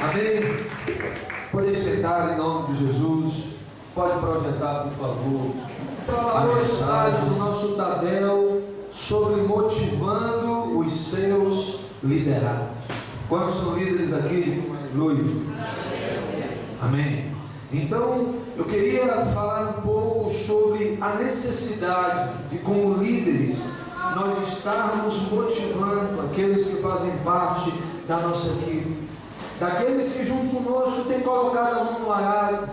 Amém? Pode sentar em nome de Jesus. Pode projetar, por favor. Falar hoje do nosso Tadel sobre motivando os seus liderados. Quantos são líderes aqui? Aleluia. Amém. Então, eu queria falar um pouco sobre a necessidade de, como líderes, nós estarmos motivando aqueles que fazem parte da nossa equipe, daqueles que junto conosco têm colocado a mão no arado,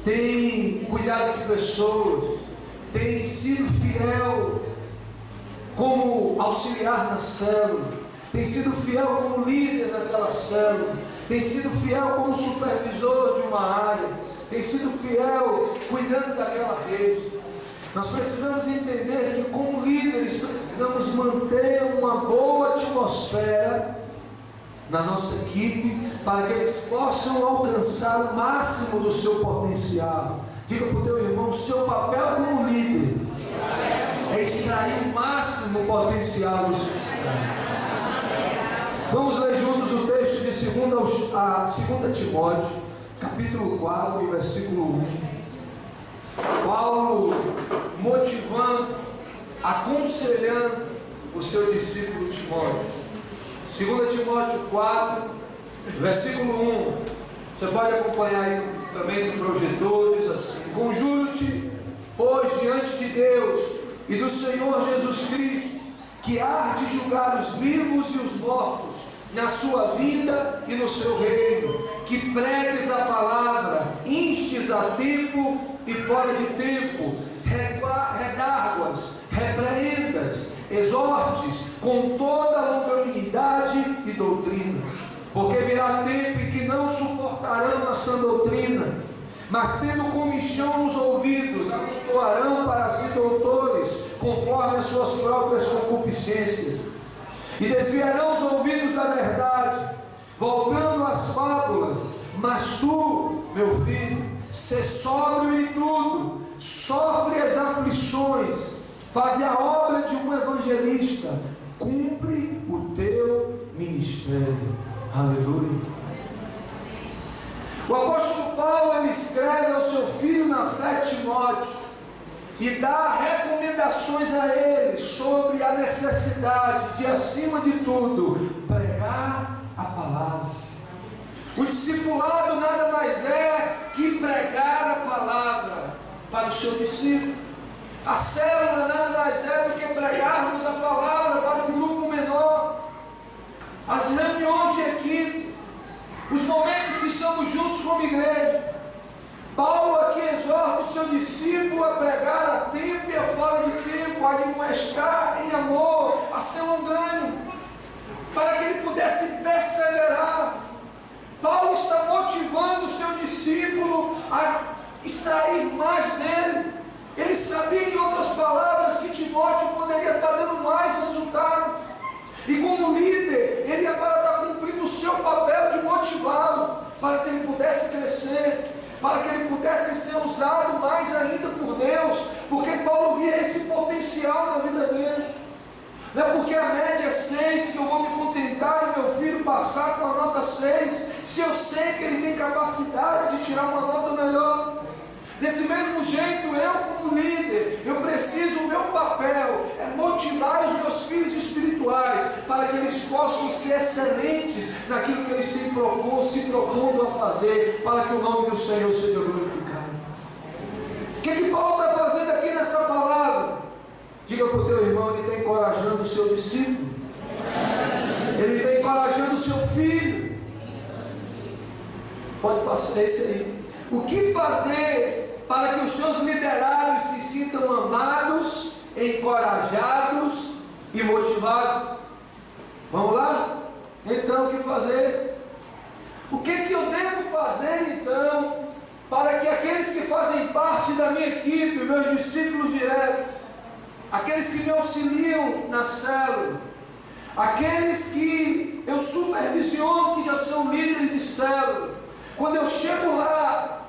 têm cuidado de pessoas, têm sido fiel como auxiliar na célula, têm sido fiel como líder daquela célula, têm sido fiel como supervisor de uma área, têm sido fiel cuidando daquela rede. Nós precisamos entender que, como líderes, precisamos manter uma boa atmosfera na nossa equipe, para que eles possam alcançar o máximo do seu potencial. Diga para o teu irmão: o seu papel como líder é extrair o máximo potencial do seu papel. Vamos ler juntos o texto de 2 Timóteo, capítulo 4, versículo 1. Paulo motivando, aconselhando o seu discípulo Timóteo. 2 Timóteo 4, versículo 1. Você pode acompanhar aí também no projetor. Diz assim: conjuro-te, pois, diante de Deus e do Senhor Jesus Cristo, que há de julgar os vivos e os mortos na sua vida e no seu reino, que pregues a palavra, instes a tempo e fora de tempo, redarguas, repreendas, exortes com toda longanimidade e doutrina, porque virá tempo em que não suportarão a sã doutrina, mas tendo comichão nos ouvidos, amontoarão para si doutores, conforme as suas próprias concupiscências, e desviarão os ouvidos da verdade, voltando às fábulas. Mas tu, meu filho, sê sóbrio em tudo, sofre as aflições, faze a obra de um evangelista, cumpre o teu ministério. Aleluia. O apóstolo Paulo, ele escreve ao seu filho na fé, Timóteo, e dá recomendações a ele sobre a necessidade de, acima de tudo, pregar a palavra. O discipulado nada mais é que pregar a palavra para o seu discípulo. A célula nada mais é do que pregarmos a palavra para um grupo menor. As reuniões de equipe, os momentos que estamos juntos como igreja. Paulo aqui exorta o seu discípulo a pregar a tempo e a fora de tempo, a admoestar em amor, a ser longânimo, para que ele pudesse perseverar. Paulo está motivando o seu discípulo a extrair mais dele. Ele sabia, em outras palavras, que Timóteo poderia estar dando mais resultado, e como líder, ele agora está cumprindo o seu papel de motivá-lo, para que ele pudesse crescer, para que ele pudesse ser usado mais ainda por Deus, porque Paulo via esse potencial na vida dele. Não é porque a média é 6 que eu vou me contentar em meu filho passar com a nota 6, se eu sei que ele tem capacidade de tirar uma nota melhor. Desse mesmo jeito, eu como líder, eu preciso, o meu papel é motivar os meus filhos espirituais, para que eles possam ser excelentes naquilo que eles têm se propondo a fazer, para que o nome do Senhor seja glorificado. O que Paulo está fazendo aqui nessa palavra? Diga para o teu irmão: ele está encorajando o seu discípulo, ele está encorajando o seu filho. Pode passar esse aí. O que fazer para que os seus liderados se sintam amados, encorajados e motivados? Vamos lá? Então, o que fazer? O que eu devo fazer então, para que aqueles que fazem parte da minha equipe, meus discípulos diretos, aqueles que me auxiliam na célula, aqueles que eu supervisiono, que já são líderes de célula, quando eu chego lá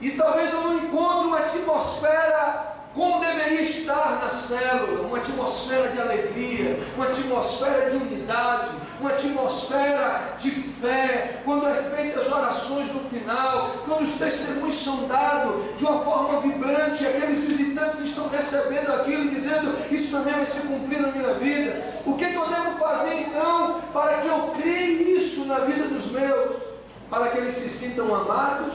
e talvez eu não encontre uma atmosfera como deveria estar na célula, uma atmosfera de alegria, uma atmosfera de unidade, uma atmosfera de fé, quando é feitas as orações no final, quando os testemunhos são dados de uma forma vibrante, aqueles visitantes estão recebendo aquilo e dizendo, isso também vai se cumprir na minha vida. O que eu devo fazer então para que eu crie isso na vida dos meus? Para que eles se sintam amados,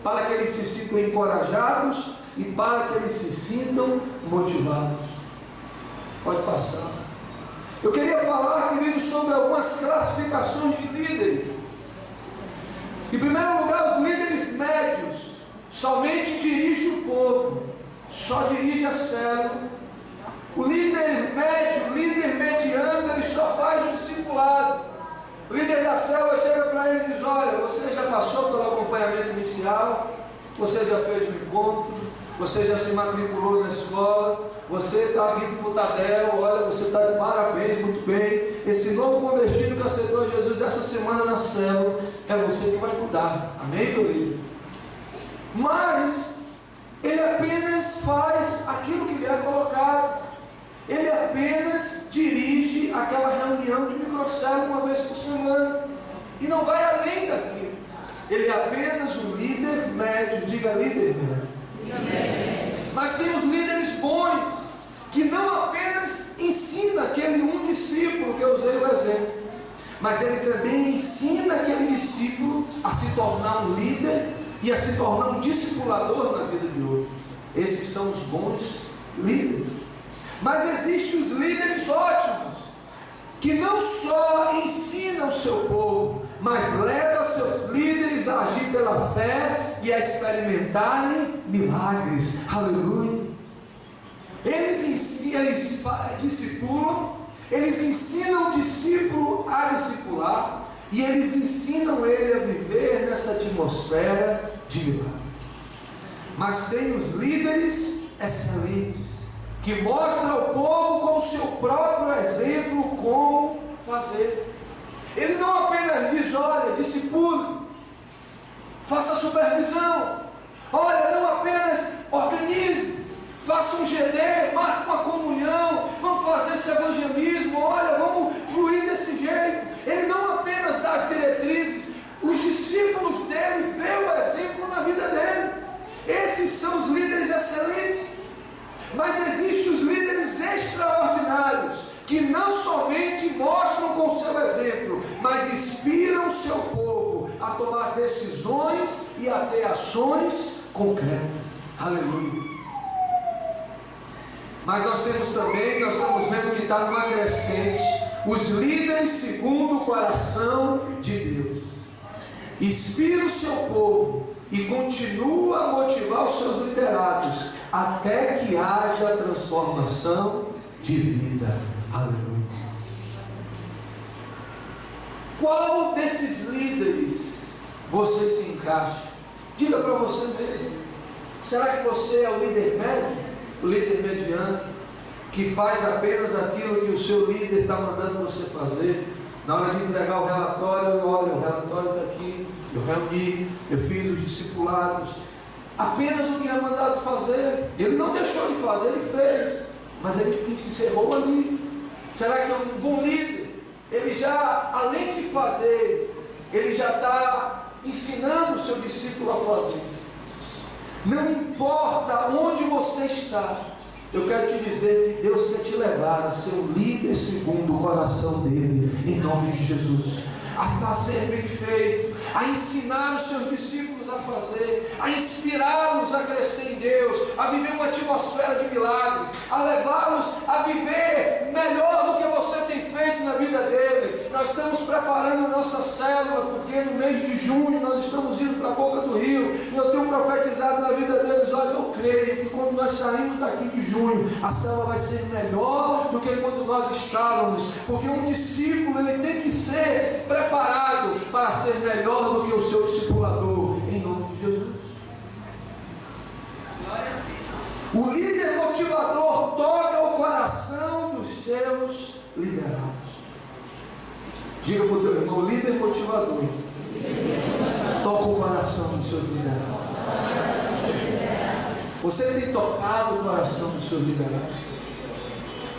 para que eles se sintam encorajados e para que eles se sintam motivados. Pode passar. Eu queria falar, querido, sobre algumas classificações de líderes. Em primeiro lugar, os líderes médios somente dirigem o povo, só dirige a célula. O líder médio, o líder mediano, ele só faz o discipulado. O líder da célula chega para ele e diz, olha, você já passou pelo acompanhamento inicial, você já fez o encontro, você já se matriculou na escola, você está vindo para o Tadel, olha, você está de parabéns, muito bem. Esse novo convertido que aceitou Jesus essa semana na célula, é você que vai cuidar. Amém, meu líder? Mas ele apenas faz aquilo que lhe é colocado. Ele apenas dirige aquela reunião de microcélula uma vez por semana. E não vai além daquilo. Ele é apenas um líder médio. Diga líder médio. Mas tem os líderes bons, que não apenas ensina aquele um discípulo que eu usei o exemplo, mas ele também ensina aquele discípulo a se tornar um líder e a se tornar um discipulador na vida de outros. Esses são os bons líderes. Mas existem os líderes ótimos, que não só ensinam o seu povo, mas levam seus líderes a agir pela fé e a experimentarem milagres. Aleluia! Eles discipulam, eles ensinam o discípulo a discipular, e eles ensinam ele a viver nessa atmosfera de milagres. Mas tem os líderes excelentes, que mostram ao povo com o seu próprio exemplo como fazer. Ele não apenas diz, olha, discipule, faça supervisão, olha, não apenas organize, faça um GD, marque uma comunhão, vamos fazer esse evangelismo, olha, vamos fluir desse jeito. Ele não apenas dá as diretrizes, os discípulos dele veem o exemplo na vida dele. Esses são os líderes excelentes. Mas existem os líderes extraordinários, que não somente mostram com o seu exemplo, mas inspiram o seu povo a tomar decisões e a ter ações concretas. Aleluia! Mas nós temos também, nós estamos vendo que está numa crescente, os líderes segundo o coração de Deus. Inspira o seu povo e continua a motivar os seus liderados, até que haja transformação de vida. Aleluia! Qual desses líderes você se encaixa? Diga para você mesmo. Será que você é o líder médio? O líder mediano? Que faz apenas aquilo que o seu líder está mandando você fazer? Na hora de entregar o relatório, olha, o relatório está aqui, eu reuni, eu fiz os discipulados, apenas o que é mandado fazer. Ele não deixou de fazer, ele fez, mas ele se encerrou ali. Será que é um bom líder? Ele já, além de fazer, ele já está ensinando o seu discípulo a fazer. Não importa onde você está, eu quero te dizer que Deus quer te levar a ser um líder segundo o coração dele, em nome de Jesus. A fazer bem feito, a ensinar os seus discípulos a fazer, a inspirá-los a crescer em Deus, a viver uma atmosfera de milagres, a levá-los a viver melhor do que você tem feito na vida dele. Nós estamos preparando a nossa célula, porque no mês de junho nós estamos indo para a boca do rio, e eu tenho profetizado na vida deles, olha, eu creio que quando nós saímos daqui de junho, a célula vai ser melhor do que quando nós estávamos, porque um discípulo, ele tem que ser preparado para ser melhor do que o seu discipulador, em nome de Jesus. O líder motivador toca o coração dos seus liderados. Diga para o teu irmão, líder motivador toca o coração dos seus liderados. Você tem tocado o coração do seu liderado?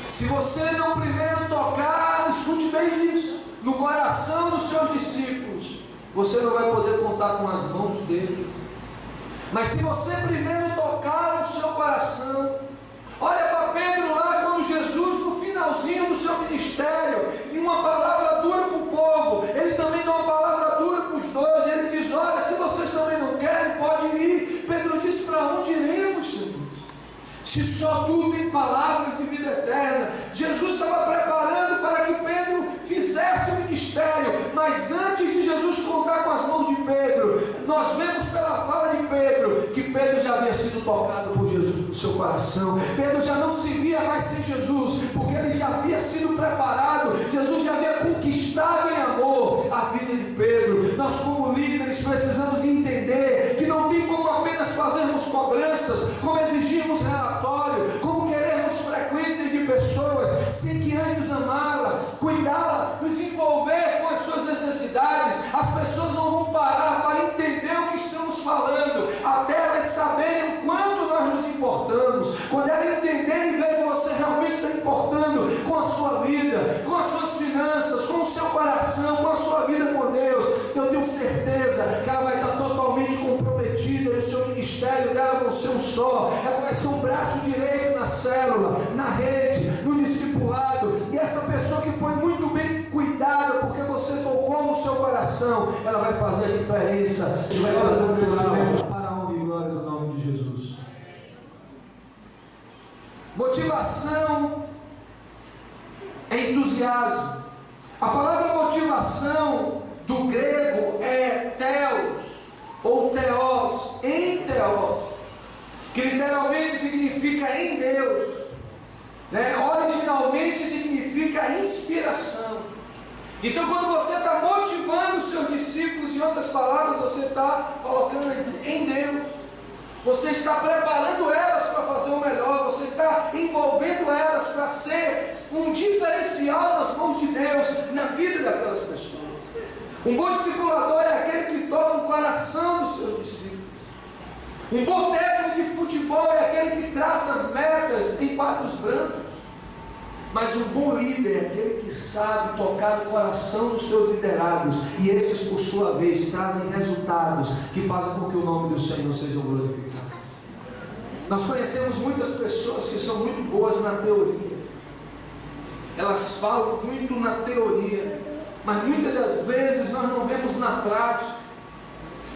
Se você não primeiro tocar, escute bem isso, no coração dos seus discípulos, você não vai poder contar com as mãos dele. Mas se você primeiro tocar no seu coração, olha para Pedro lá, quando Jesus, no finalzinho do seu ministério, em uma palavra dura para o povo, ele também dá uma palavra dura para os 12, ele diz: olha, se vocês também não querem, pode ir. Pedro disse: para onde iremos, Senhor? Se só tu tem palavras de vida eterna. Jesus estava preparando para que Pedro fizesse o ministério, mas antes de Jesus contar com as mãos de Pedro, nós vemos pela fala de Pedro, que Pedro já havia sido tocado por Jesus no seu coração. Pedro já não se via mais sem Jesus, porque ele já havia sido preparado, Jesus já havia conquistado em amor a vida de Pedro. Nós, como líderes, precisamos entender que não tem como apenas fazermos cobranças, como exigirmos relatório, como querermos frequência de pessoas, sem que antes amá-la, cuidá-la, nos envolver com as suas necessidades. As pessoas não vão parar para entender o que estamos falando, até elas saberem o quanto nós nos importamos. Quando elas entenderem e ver que você realmente está importando com a sua vida, com as suas finanças, com o seu coração, com a sua vida com Deus, eu tenho certeza que ela vai estar totalmente comprometida, e o seu ministério dela vai ser um só. Ela vai ser um braço direito na célula, na rede, no discipulado. E essa pessoa que foi muito bem cuidada, porque você tocou no seu coração, ela vai fazer a diferença e vai fazer um crescimento para a honra e glória do nome de Jesus. Motivação é entusiasmo. A palavra motivação do grego é theos ou theos, em theos, que literalmente significa em Deus, né? Originalmente significa inspiração. Então, quando você está motivando os seus discípulos, em outras palavras, você está colocando eles em Deus. Você está preparando elas para fazer o melhor. Você está envolvendo elas para ser um diferencial nas mãos de Deus na vida daquelas pessoas. Um bom discipulador é aquele que toca o coração dos seus discípulos. Um bom técnico de futebol é aquele que traça as metas em quadros brancos. Mas um bom líder é aquele que sabe tocar o coração dos seus liderados, e esses, por sua vez, trazem resultados que fazem com que o nome do Senhor seja glorificado. Nós conhecemos muitas pessoas que são muito boas na teoria. Elas falam muito na teoria, mas muitas das vezes nós não vemos na prática.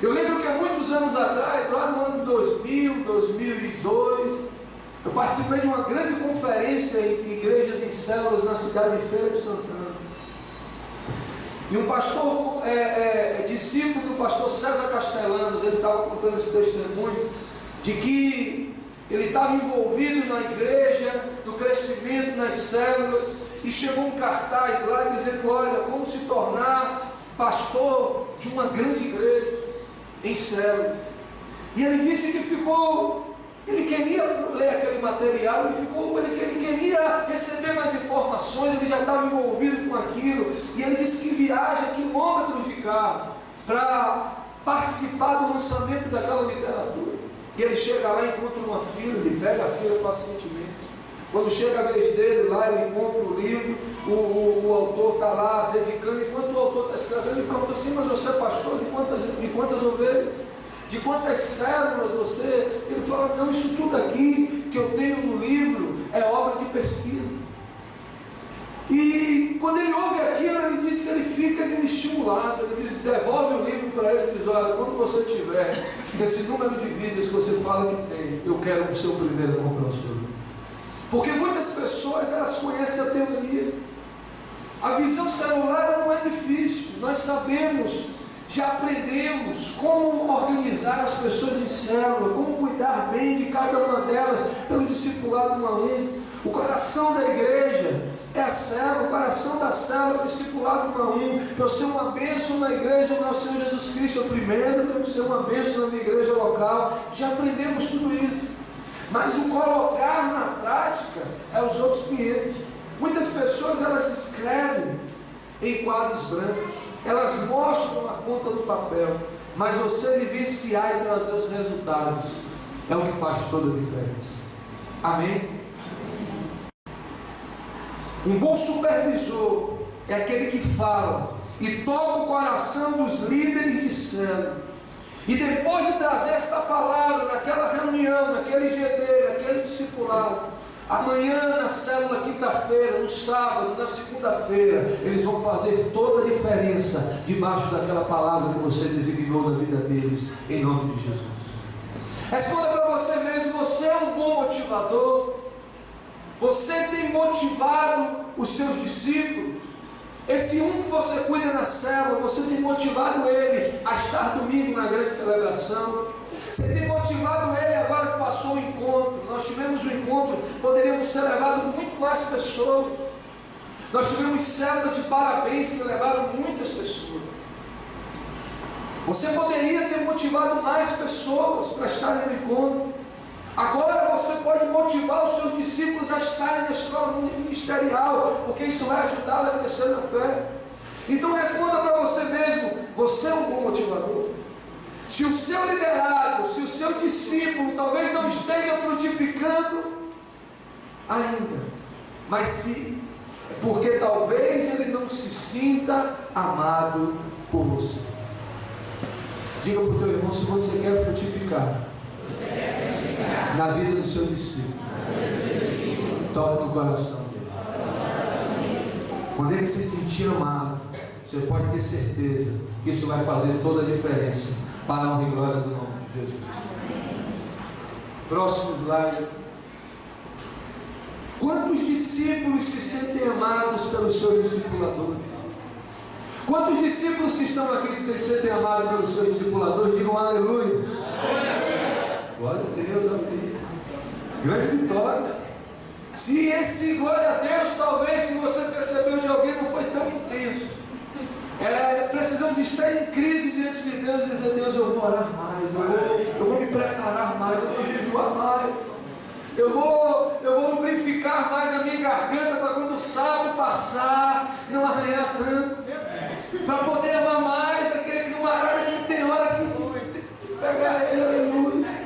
Eu lembro que há muitos anos atrás, lá no ano 2000, 2002, eu participei de uma grande conferência em igrejas em células na cidade de Feira de Santana. E um pastor, discípulo do pastor César Castellanos, ele estava contando esse testemunho, de que ele estava envolvido na igreja, no crescimento nas células, e chegou um cartaz lá dizendo: olha, como se tornar pastor de uma grande igreja em células. E ele disse que ele queria ler aquele material, ele queria receber mais informações, ele já estava envolvido com aquilo, e ele disse que viaja quilômetros de carro para participar do lançamento daquela literatura. E ele chega lá e encontra uma fila, ele pega a fila pacientemente. Quando chega a vez dele lá, ele compra o livro, o autor está lá dedicando, enquanto o autor está escrevendo, ele pergunta assim: mas você é pastor de quantas ovelhas? De quantas células você? Ele fala: não, isso tudo aqui que eu tenho no livro é obra de pesquisa. E quando ele ouve aquilo, ele diz que ele fica desestimulado. Ele diz, devolve o livro para ele e diz: olha, quando você tiver esse número de vidas que você fala que tem, eu quero o seu primeiro comprar o seu livro. Porque muitas pessoas, elas conhecem a teoria. A visão celular não é difícil, nós sabemos, já aprendemos como organizar as pessoas em célula, como cuidar bem de cada uma delas pelo discipulado 1 a 1. O coração da igreja é a célula, o coração da célula é o discipulado 1 a 1. Para eu ser uma bênção na igreja do nosso Senhor Jesus Cristo, eu primeiro tenho que ser uma bênção na minha igreja local. Já aprendemos tudo isso. Mas o colocar na prática é os outros 500. Muitas pessoas, elas escrevem em quadros brancos, elas mostram a conta do papel, mas você vivenciar e trazer os resultados é o que faz toda a diferença. Amém? Um bom supervisor é aquele que fala e toca o coração dos líderes de célula. E depois de trazer esta palavra naquela reunião, naquele GD, naquele discipulado, amanhã na célula, quinta-feira, no sábado, na segunda-feira, eles vão fazer toda a diferença debaixo daquela palavra que você designou na vida deles, em nome de Jesus. Responda para você mesmo: você é um bom motivador? Você tem motivado os seus discípulos? Esse um que você cuida na célula, você tem motivado ele a estar domingo na grande celebração? Você tem motivado ele agora que passou o encontro? Nós tivemos um encontro, poderíamos ter levado muito mais pessoas. Nós tivemos células de parabéns que levaram muitas pessoas. Você poderia ter motivado mais pessoas para estarem no encontro. Agora você pode motivar os seus discípulos a estarem na escola ministerial, porque isso vai ajudá-los a crescer na fé. Então responda para você mesmo: você é um bom motivador? Se o seu liderado, se o seu discípulo talvez não esteja frutificando ainda, mas se, porque talvez ele não se sinta amado por você. Diga para o teu irmão: se você quer frutificar na vida do seu discípulo, toque no coração dele. Quando ele se sentir amado, você pode ter certeza que isso vai fazer toda a diferença para a honra e glória do nome de Jesus. Próximo slide. Quantos discípulos se sentem amados pelos seus discipuladores? Quantos discípulos que estão aqui se sentem amados pelos seus discipuladores? Digam aleluia. Glória a Deus, amém. Grande vitória. Se esse glória a Deus, talvez que você percebeu de alguém, não foi tão intenso. Precisamos estar em crise diante de Deus e dizer: Deus, eu vou orar mais, eu vou me preparar mais, eu vou jejuar mais, eu vou lubrificar mais a minha garganta para quando o sábado passar, não arranhar tanto, para poder amar mais aquele que não arranha, que tem hora que pegar ele, aleluia.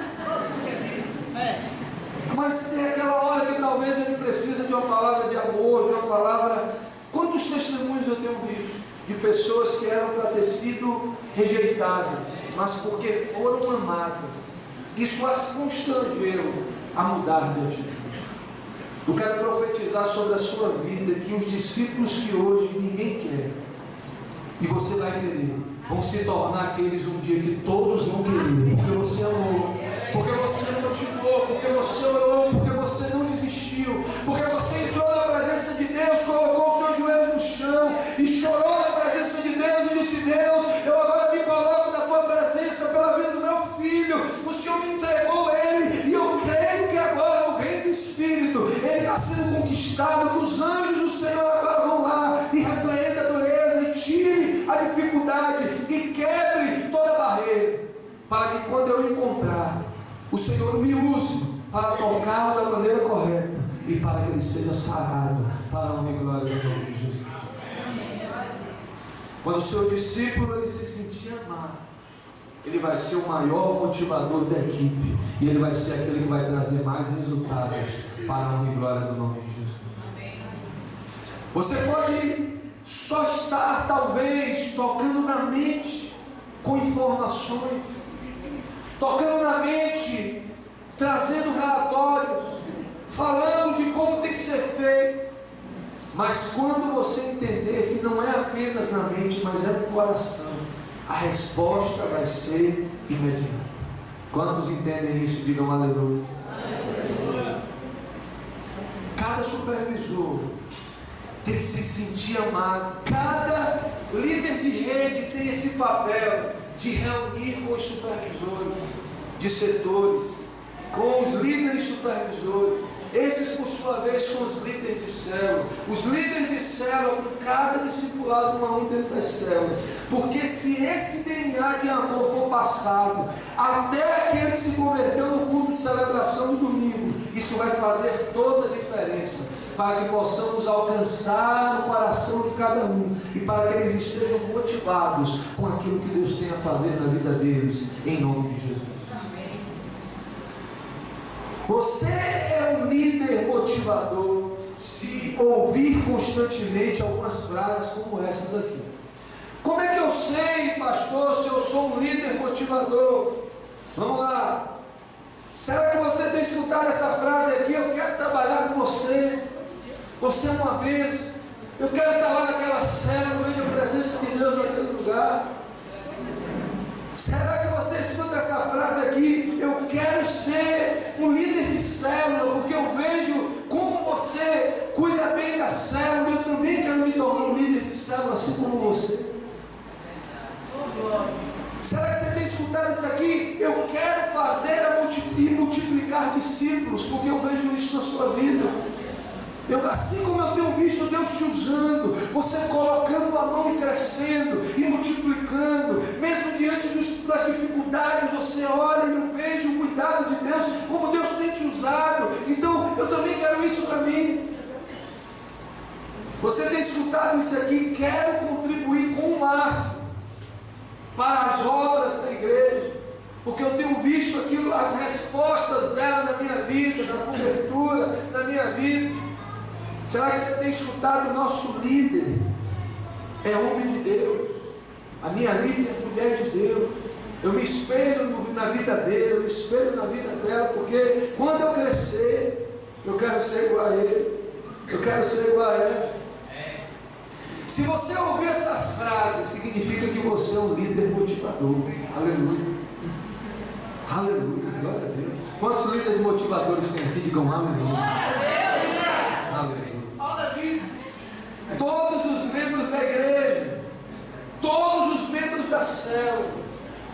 Mas é aquela hora que talvez ele precisa de uma palavra de amor, de uma palavra. Quantos testemunhos eu tenho visto de pessoas que eram para ter sido rejeitadas, mas porque foram amadas, isso as constrangeu a mudar de atitude. Eu quero profetizar sobre a sua vida que os discípulos que hoje ninguém quer, e você vai querer, vão se tornar aqueles um dia que todos vão querer, porque você amou, porque você motivou, porque você orou, porque você não desistiu, porque você entrou na presença de Deus, colocou os seus joelhos no chão e chorou na presença de Deus e disse: Deus, eu agora me coloco na tua presença pela vida do meu filho, o Senhor me entregou ele, e eu creio que agora no reino do Espírito ele está sendo conquistado, que os anjos do Senhor agora vão lá e repreendem a dureza e tire a dificuldade e quebre toda a barreira, para que quando eu encontrar, o Senhor me use para tocar da maneira correta e para que ele seja sarado para a honra e glória do nome de Jesus. Quando o seu discípulo ele se sentir amado, ele vai ser o maior motivador da equipe e ele vai ser aquele que vai trazer mais resultados para a honra e glória do nome de Jesus. Você pode só estar talvez tocando na mente com informações, tocando na mente, trazendo relatórios, falando de como tem que ser feito. Mas quando você entender que não é apenas na mente, mas é no coração, a resposta vai ser imediata. Quantos entendem isso? Digam aleluia. Cada supervisor tem que se sentir amado. Cada líder de rede tem esse papel de reunir com os supervisores de setores, com os líderes supervisores, esses por sua vez com os líderes de célula, os líderes de célula com cada discipulado um a um dentro das células, porque se esse DNA de amor for passado até aquele que se converteu no culto de celebração do domingo, isso vai fazer toda a diferença para que possamos alcançar o coração de cada um e para que eles estejam motivados com aquilo que Deus tem a fazer na vida deles, em nome de Jesus. Você é um líder motivador se ouvir constantemente algumas frases como essa daqui. Como é que eu sei, pastor, se eu sou um líder motivador? Vamos lá. Será que você tem escutado essa frase aqui? Eu quero trabalhar com você. Você é uma bênção. Eu quero estar lá naquela célula, eu vejo a presença de Deus naquele lugar. Será que você escuta essa frase aqui? Eu quero ser um líder de célula, porque eu vejo como você cuida bem da célula. Eu também quero me tornar um líder de célula, assim como você. Será que você tem escutado isso aqui? Eu quero fazer e multiplicar discípulos, porque eu vejo isso na sua vida. Assim como eu tenho visto Deus te usando, você colocando a mão e crescendo e multiplicando, mesmo diante das dificuldades, você olha e eu vejo o cuidado de Deus, como Deus tem te usado. Então eu também quero isso para mim. Você tem escutado isso aqui? Quero contribuir com o máximo para as obras da igreja, porque eu tenho visto aquilo, as respostas dela na minha vida, na cobertura, na minha vida. Será que você tem escutado? O nosso líder é homem de Deus, a minha líder é mulher de Deus. Eu me espelho na vida dele, eu me espelho na vida dela, porque quando eu crescer, eu quero ser igual a ele, eu quero ser igual a ela. Se você ouvir essas frases, significa que você é um líder motivador. Aleluia. Aleluia. Glória a Deus. Quantos líderes motivadores tem aqui? Digam aleluia. Aleluia. Todos os membros da igreja, todos os membros da célula,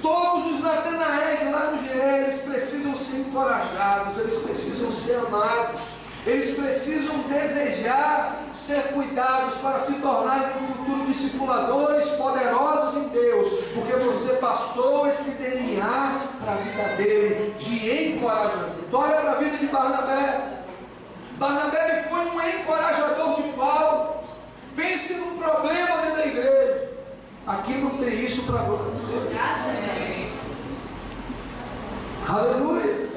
todos os Natanaéis lá no GE, eles precisam ser encorajados, eles precisam ser amados, eles precisam desejar ser cuidados para se tornarem no futuro discipuladores poderosos em Deus, porque você passou esse DNA para a vida dele de encorajamento. Olha para a vida de Barnabé. Barnabé foi um encorajador de Paulo. Pense num problema dentro da igreja. Aqui não tem isso para agora. Aleluia.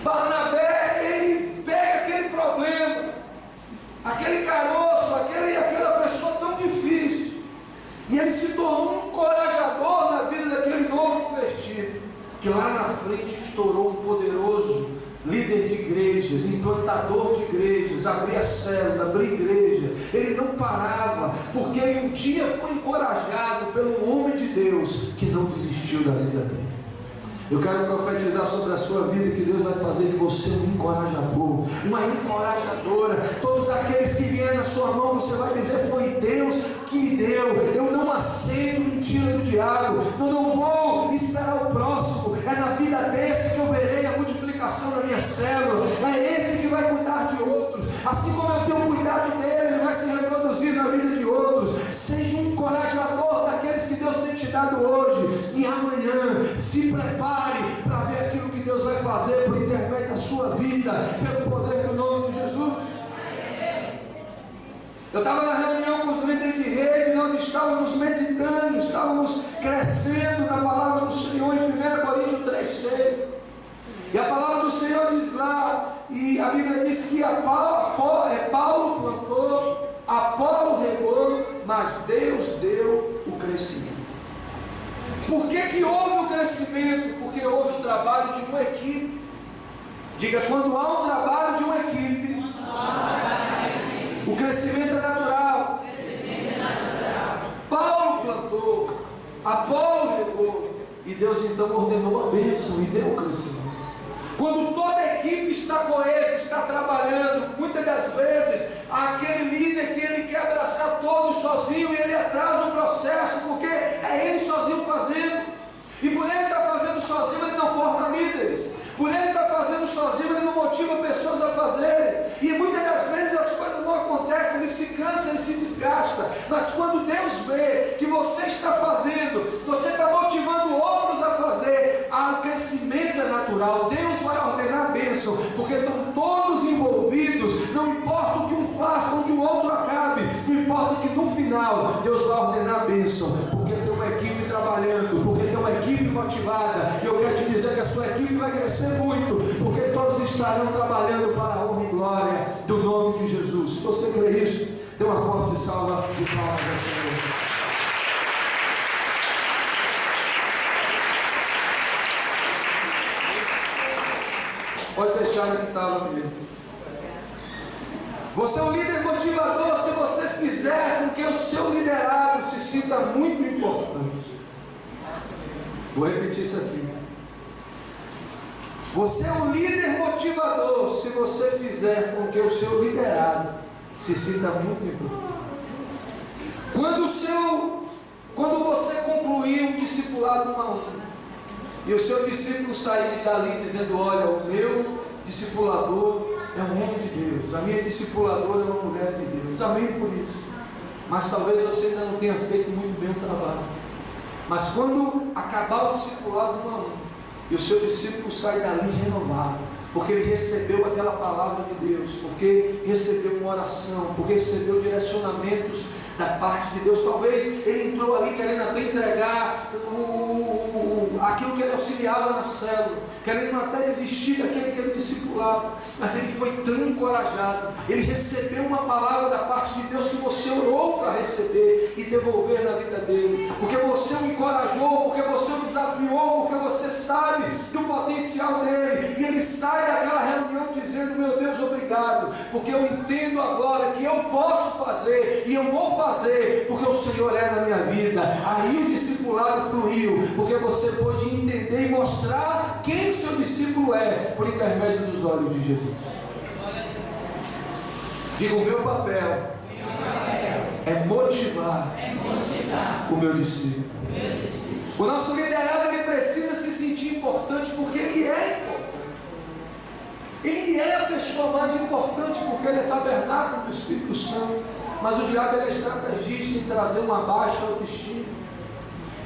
Barnabé, ele pega aquele problema, aquele caroço, aquela pessoa tão difícil, e ele se tornou um encorajador na vida daquele novo convertido, que lá na frente estourou um poderoso líder de igrejas, implantador de igrejas, abria célula, abria igreja. Ele não parava, porque ele um dia foi encorajado pelo homem de Deus que não desistiu da vida dele. Eu quero profetizar sobre a sua vida que Deus vai fazer de você um encorajador, uma encorajadora. Todos aqueles que vierem na sua mão, você vai dizer: foi Deus que me deu. Eu não aceito mentira do diabo. Eu não vou esperar o próximo. É na vida desse que eu verei a multiplicação da minha célula. É esse que vai cuidar de outros. Assim como eu tenho cuidado dele, ele vai se reproduzir na vida de outros. Seja um encorajador daqueles que Deus tem te dado hoje. E amanhã, se prepare para ver aquilo que Deus vai fazer por intermédio da sua vida, pelo poder do nome de Jesus. Eu estava na reunião com os líderes de rede, nós estávamos meditando, estávamos crescendo na palavra do Senhor em 1 Coríntios 3,6. E a palavra do Senhor diz lá, e a Bíblia diz que Paulo plantou, Apolo regou, mas Deus deu o crescimento. Por que houve o crescimento? Porque houve o trabalho de uma equipe. Diga: quando há um trabalho de uma equipe, o crescimento é natural. Paulo plantou, Apolo regou, e Deus então ordenou a bênção e deu o crescimento. Quando toda a equipe está coesa, está trabalhando, muitas das vezes aquele líder que ele quer abraçar todos sozinho, e ele atrasa o processo, porque é ele sozinho fazendo. E por ele estar fazendo sozinho, ele não forma líderes. Por ele estar fazendo sozinho, ele não motiva pessoas a fazerem. E muitas das vezes as coisas não acontecem, ele se cansa, ele se desgasta. Mas quando Deus vê que você está fazendo, você está motivando outros a fazer, o crescimento é natural. Deus vai ordenar a bênção, porque estão todos envolvidos. Não importa o que um faça, onde o outro acabe, não importa que no final Deus vai ordenar a bênção, porque tem uma equipe trabalhando, porque tem uma equipe motivada. E eu quero te dizer que a sua equipe vai crescer muito, porque todos estarão trabalhando para a honra e glória do nome de Jesus. Se você crê isso, dê uma forte salva de palmas ao Senhor. Pode deixar no que estava mesmo. Você é um líder motivador se você fizer com que o seu liderado se sinta muito importante. Vou repetir isso aqui. Você é um líder motivador se você fizer com que o seu liderado se sinta muito importante. Quando você concluir um discipulado 1 a 1, e o seu discípulo sair dali dizendo: olha, o meu discipulador é um homem de Deus, a minha discipuladora é uma mulher de Deus, amém por isso. Mas talvez você ainda não tenha feito muito bem o trabalho. Mas quando acabar o discipulado 1 a 1, e o seu discípulo sai dali renovado, porque ele recebeu aquela palavra de Deus, porque recebeu uma oração, porque recebeu direcionamentos da parte de Deus. Talvez ele entrou ali querendo até entregar aquilo que ele auxiliava na célula, querendo até desistir daquele que ele discipulava, mas ele foi tão encorajado, ele recebeu uma palavra da parte de Deus que você orou para receber e devolver na vida dele, porque você o encorajou, porque você o desafiou, porque você sabe do potencial dele, e ele sai daquela reunião dizendo: meu Deus, obrigado, porque eu entendo agora que eu posso fazer, e eu vou fazer, porque o Senhor é na minha vida. Aí o discipulado fluiu, porque você pôde entender e mostrar quem o seu discípulo é, por intermédio dos olhos de Jesus. Diga: o meu papel é motivar o meu discípulo. O nosso liderado, ele precisa se sentir importante, porque ele é importante. Ele é a pessoa mais importante, porque ele é tabernáculo do Espírito Santo. Mas o diabo, ele é estrategista em trazer uma baixa autoestima,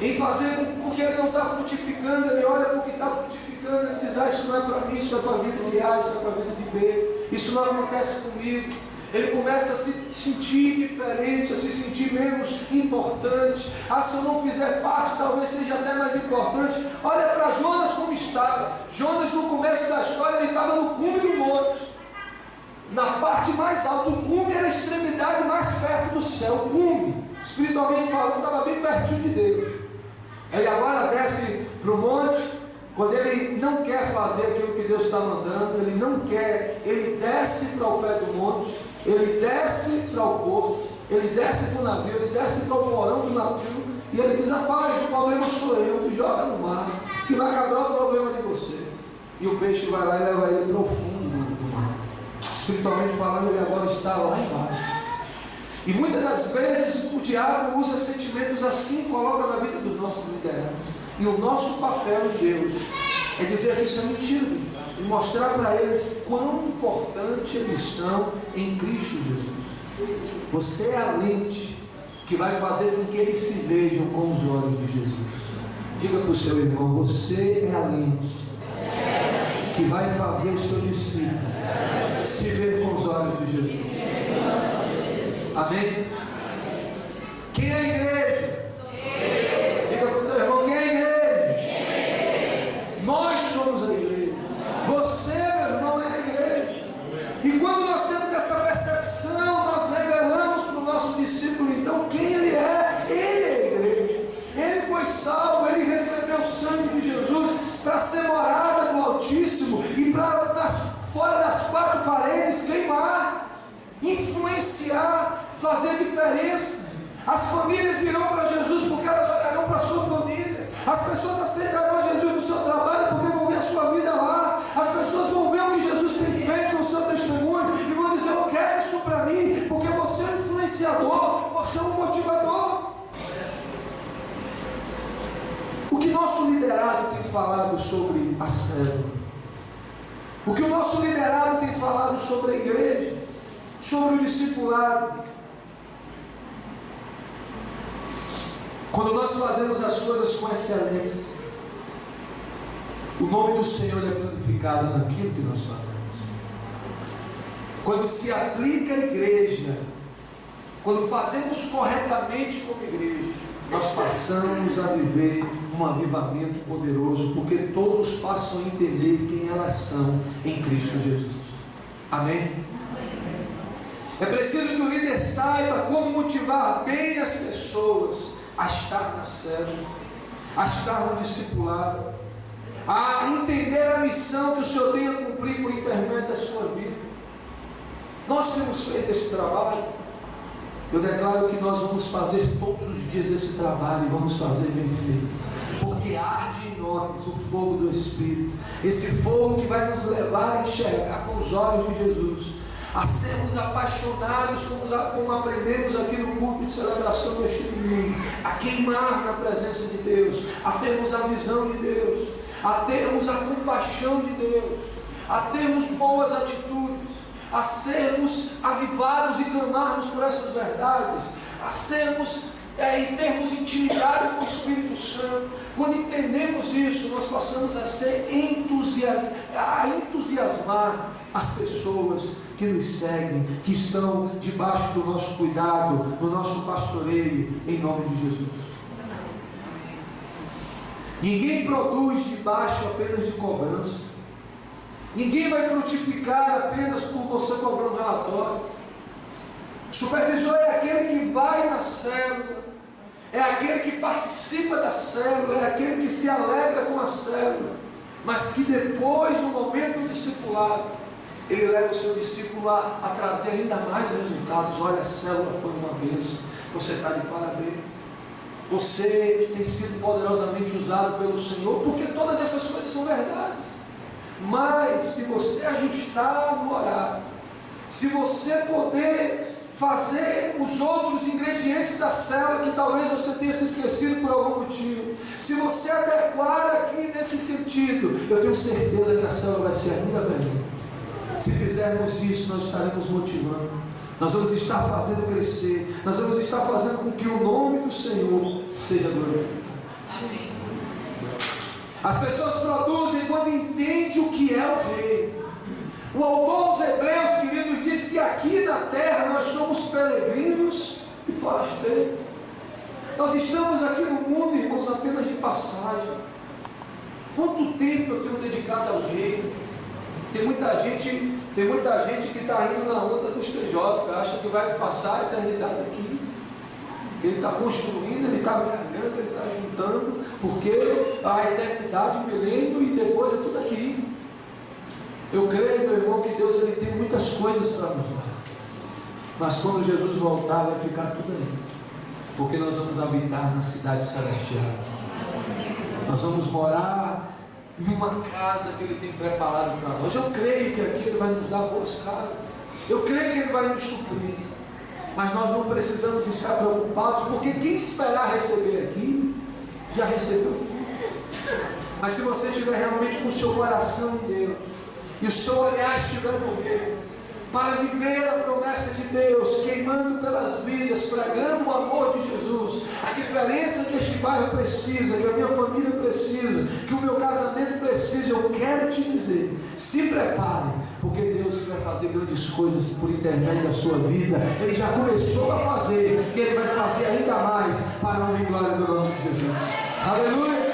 em fazer com que ele não está frutificando. Ele olha para o que está frutificando, ele diz: ah, isso não é para mim, isso é para a vida de A, isso é para a vida de B, isso não acontece comigo. Ele começa a se sentir diferente, a se sentir menos importante. Ah, se eu não fizer parte, talvez seja até mais importante. Olha para Jonas como estava. Jonas, no começo da história, ele estava no cume do monte, na parte mais alta. O cume era a extremidade mais perto do céu. O cume, espiritualmente falando, estava bem pertinho de Deus. Ele agora desce para o monte. Quando ele não quer fazer aquilo que Deus está mandando, ele não quer, ele desce para o pé do monte, ele desce para o porto, ele desce para o navio, ele desce para o porão do navio, e ele diz: rapaz, o problema sou eu, me joga no mar, que vai acabar o problema de vocês. E o peixe vai lá e leva ele para o fundo do mar. Espiritualmente falando, ele agora está lá embaixo. E muitas das vezes o diabo usa sentimentos assim, coloca na vida dos nossos liderados. E o nosso papel em Deus é dizer que isso é mentira, e mostrar para eles quão importante eles são em Cristo Jesus. Você é a lente que vai fazer com que eles se vejam com os olhos de Jesus. Diga para o seu irmão: você é a lente que vai fazer o seu discípulo se ver com os olhos de Jesus. Amém? Quem é a igreja? Diga para o teu irmão: quem é a igreja? Nós somos a igreja. Você, meu irmão, é a igreja. E quando nós temos essa percepção, nós revelamos para o nosso discípulo então quem ele é. Ele é a igreja. Ele foi salvo, ele recebeu o sangue de Jesus para ser morada do Altíssimo e para fora das quatro paredes queimar, influenciar, fazer diferença. As famílias virão para Jesus porque elas olharão para a sua família. As pessoas aceitarão Jesus no seu trabalho porque vão ver a sua vida lá. As pessoas vão ver o que Jesus tem feito no seu testemunho e vão dizer: eu quero isso para mim, porque você é um influenciador, você é um motivador. O que nosso liderado tem falado sobre a célula? O que o nosso liderado tem falado sobre a igreja? Sobre o discipulado? Quando nós fazemos as coisas com excelência, o nome do Senhor é glorificado naquilo que nós fazemos. Quando se aplica a igreja, quando fazemos corretamente como igreja, nós passamos a viver um avivamento poderoso, porque todos passam a entender quem elas são em Cristo Jesus. Amém? É preciso que o líder saiba como motivar bem as pessoas a estar na célula, a estar no discipulado, a entender a missão que o Senhor tem a cumprir por intermédio da sua vida. Nós temos feito esse trabalho. Eu declaro que nós vamos fazer todos os dias esse trabalho e vamos fazer bem feito, porque arde em nós o fogo do Espírito, esse fogo que vai nos levar a enxergar com os olhos de Jesus, a sermos apaixonados, como aprendemos aqui no culto de celebração deste domingo, a queimar na presença de Deus, a termos a visão de Deus, a termos a compaixão de Deus, a termos boas atitudes, a sermos avivados e clamarmos por essas verdades, a sermos e termos intimidade com o Espírito Santo. Quando entendemos isso, nós passamos a ser a entusiasmar as pessoas que nos seguem, que estão debaixo do nosso cuidado, do nosso pastoreio, em nome de Jesus. Ninguém produz debaixo apenas de cobrança. Ninguém vai frutificar apenas por você cobrando relatório. O supervisor é aquele que vai na célula, é aquele que participa da célula, é aquele que se alegra com a célula, mas que depois, no momento do discipulado, ele leva o seu discípulo a trazer ainda mais resultados. Olha, a célula foi uma bênção, você está de parabéns, você tem sido poderosamente usado pelo Senhor, porque todas essas coisas são verdades. Mas se você ajustar no horário, se você poder fazer os outros ingredientes da célula que talvez você tenha se esquecido por algum motivo, se você adequar aqui nesse sentido, eu tenho certeza que a célula vai ser ainda melhor. Se fizermos isso, nós estaremos motivando, nós vamos estar fazendo crescer, nós vamos estar fazendo com que o nome do Senhor seja glorificado. Amém. As pessoas produzem quando entendem o que é o rei. O autor aos Hebreus, queridos, diz que aqui na terra nós somos peregrinos e forasteiros. Nós estamos aqui no mundo, irmãos, apenas de passagem. Quanto tempo eu tenho dedicado ao rei? Tem muita gente que está indo na onda dos TJ, que acha que vai passar a eternidade aqui. Ele está construindo, ele está ganhando, ele está juntando, porque a eternidade, o milênio e depois é tudo aqui. Eu creio, meu irmão, que Deus ele tem muitas coisas para nos dar, mas quando Jesus voltar vai ficar tudo aí, porque nós vamos habitar na cidade celestial, nós vamos morar numa casa que Ele tem preparado para nós. Eu creio que aqui Ele vai nos dar boas casas, eu creio que Ele vai nos suprir, mas nós não precisamos estar preocupados, porque quem esperar receber aqui, já recebeu. Mas se você estiver realmente com o seu coração em Deus, e o seu olhar estiver no Rei, para viver a promessa de Deus, queimando pelas vidas, pregando o amor de Jesus, a diferença que este bairro precisa, que a minha família precisa, que o meu casamento precisa, eu quero te dizer, se prepare, porque Deus vai fazer grandes coisas por intermédio da sua vida. Ele já começou a fazer, e Ele vai fazer ainda mais, para a honra e glória do nome de Jesus. Aleluia!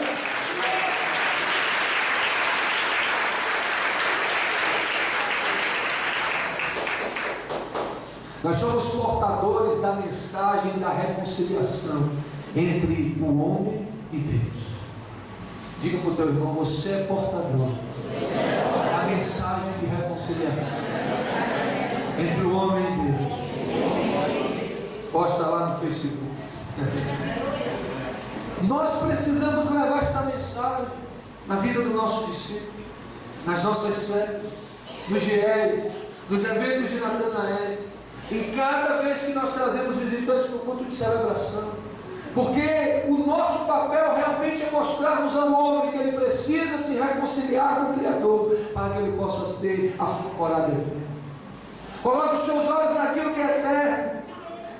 Nós somos portadores da mensagem da reconciliação entre o homem e Deus. Diga para o teu irmão, você é portador da mensagem de reconciliação entre o homem e Deus. Posta lá no Facebook. Nós precisamos levar essa mensagem na vida do nosso discípulo, nas nossas células, nos GR, nos eventos de Natanael. E cada vez que nós trazemos visitantes para o culto de celebração, porque o nosso papel realmente é mostrarmos ao homem que ele precisa se reconciliar com o Criador, para que ele possa ter a sua morada eterna. Coloque os seus olhos naquilo que é eterno,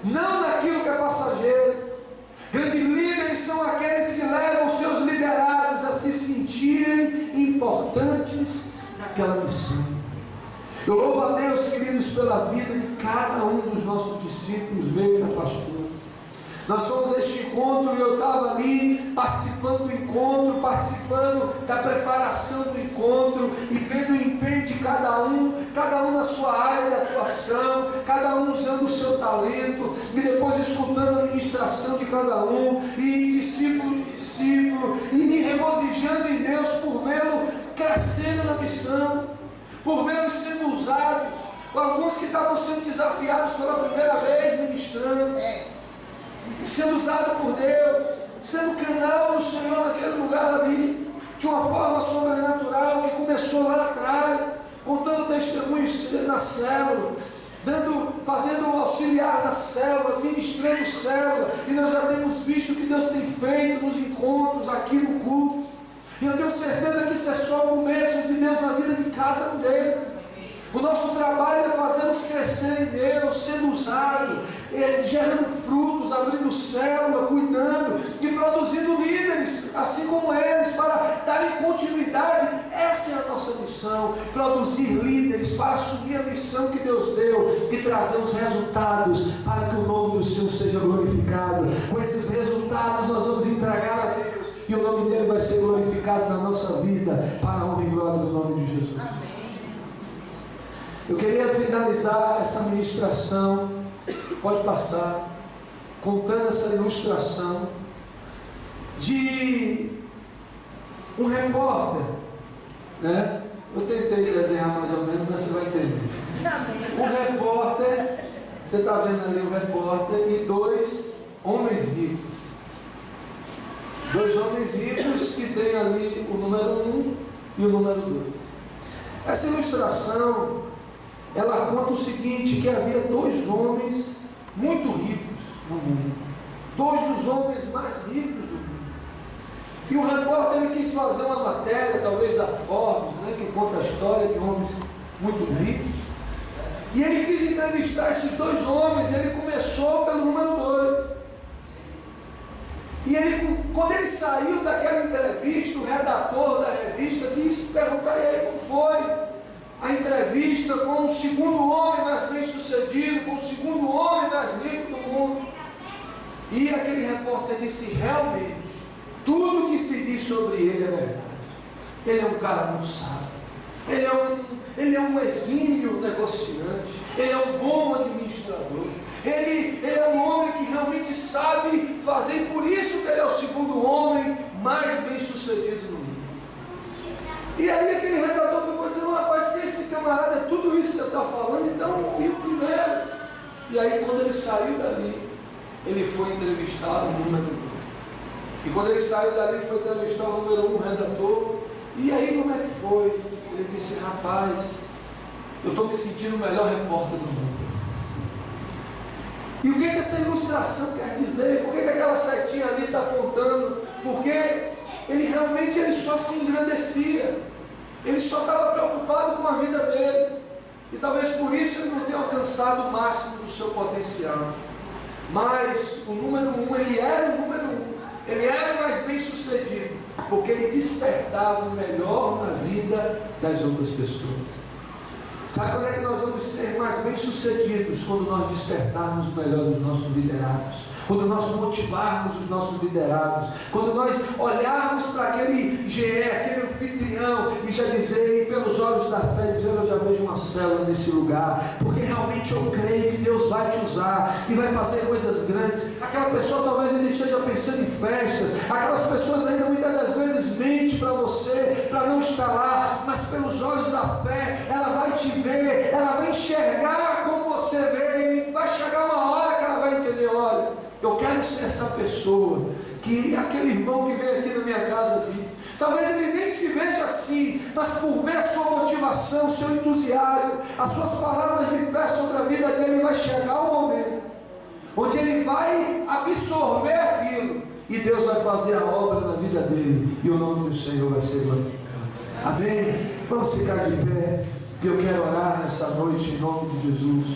não naquilo que é passageiro. Grandes líderes são aqueles que levam os seus liderados a se sentirem importantes naquela missão. Eu louvo a Deus, queridos, pela vida de cada um dos nossos discípulos, meio da pastora. Nós fomos a este encontro e eu estava ali participando do encontro, participando da preparação do encontro e vendo o empenho de cada um na sua área de atuação, cada um usando o seu talento, e depois escutando a ministração de cada um, e discípulo, e me regozijando em Deus por vê-lo crescendo na missão, por vê-lo sendo usado, alguns que estavam sendo desafiados pela primeira vez ministrando, sendo usado por Deus, sendo canal do Senhor naquele lugar ali, de uma forma sobrenatural que começou lá atrás, contando testemunhos na célula, fazendo auxiliar na célula, ministrando célula, e nós já temos visto o que Deus tem feito nos encontros, aqui no culto, e eu tenho certeza que isso é só o começo de Deus na vida de cada um deles. O nosso trabalho é fazermos crescer em Deus, sendo usado, gerando frutos, abrindo célula, cuidando e produzindo líderes, assim como eles, para darem continuidade. Essa é a nossa missão, produzir líderes para assumir a missão que Deus deu e trazer os resultados para que o nome do Senhor seja glorificado. Com esses resultados nós vamos entregar a Deus e o nome dele vai ser glorificado na nossa vida, para a honra e glória do nome de Jesus. Amém. Eu queria finalizar essa ministração, pode passar, contando essa ilustração de um repórter, né? Eu tentei desenhar mais ou menos, mas você vai entender. Um repórter, você está vendo ali um repórter e dois homens ricos. Dois homens ricos que tem ali o número 1 e o número 2. Essa ilustração, ela conta o seguinte, que havia dois homens muito ricos no mundo, dois dos homens mais ricos do mundo, e o repórter ele quis fazer uma matéria, talvez da Forbes, né, que conta a história de homens muito ricos, e ele quis entrevistar esses dois homens, e ele começou pelo número 2, e ele, quando ele saiu daquela entrevista, o redator da revista quis perguntar, e aí como foi a entrevista com o segundo homem mais bem sucedido, com o segundo homem mais rico do mundo? E aquele repórter disse, realmente, tudo que se diz sobre ele é verdade. Ele é um cara muito sábio, ele é um exímio negociante, ele é um bom administrador, ele é um homem que realmente sabe fazer, e por isso que ele é o segundo homem mais bem sucedido no mundo. E aí aquele redator ficou dizendo, rapaz, se esse camarada é tudo isso que você está falando, então ir primeiro. E aí quando ele saiu dali, ele foi entrevistar o número 2. E quando ele saiu dali, foi entrevistar o número 1, redator. E aí como é que foi? Ele disse, rapaz, eu estou me sentindo o melhor repórter do mundo. E o que essa ilustração quer dizer? Por que aquela setinha ali está apontando? Porque ele realmente só se engrandecia, ele só estava preocupado com a vida dele, e talvez por isso ele não tenha alcançado o máximo do seu potencial. Mas o número 1, ele era o número 1, ele era o mais bem sucedido, porque ele despertava o melhor na vida das outras pessoas. Sabe quando é que nós vamos ser mais bem sucedidos? Quando nós despertarmos o melhor dos nossos liderados, quando nós motivarmos os nossos liderados, quando nós olharmos para aquele GE, aquele anfitrião, e já dizer, e pelos olhos da fé, dizer, eu já vejo uma célula nesse lugar, porque realmente eu creio que Deus vai te usar, e vai fazer coisas grandes. Aquela pessoa talvez ainda esteja pensando em festas, aquelas pessoas ainda muitas das vezes mentem para você, para não estar lá, mas pelos olhos da fé, ela vai te ver, ela vai enxergar como você vê, e vai chegar uma hora que ela vai entender, olha, eu quero ser essa pessoa, que aquele irmão que veio aqui na minha casa aqui, talvez ele nem se veja assim, mas por ver a sua motivação, o seu entusiasmo, as suas palavras de fé sobre a vida dele, vai chegar um momento onde ele vai absorver aquilo, e Deus vai fazer a obra na vida dele, e o nome do Senhor vai ser glorificado. Amém? Vamos ficar de pé, e eu quero orar nessa noite em nome de Jesus.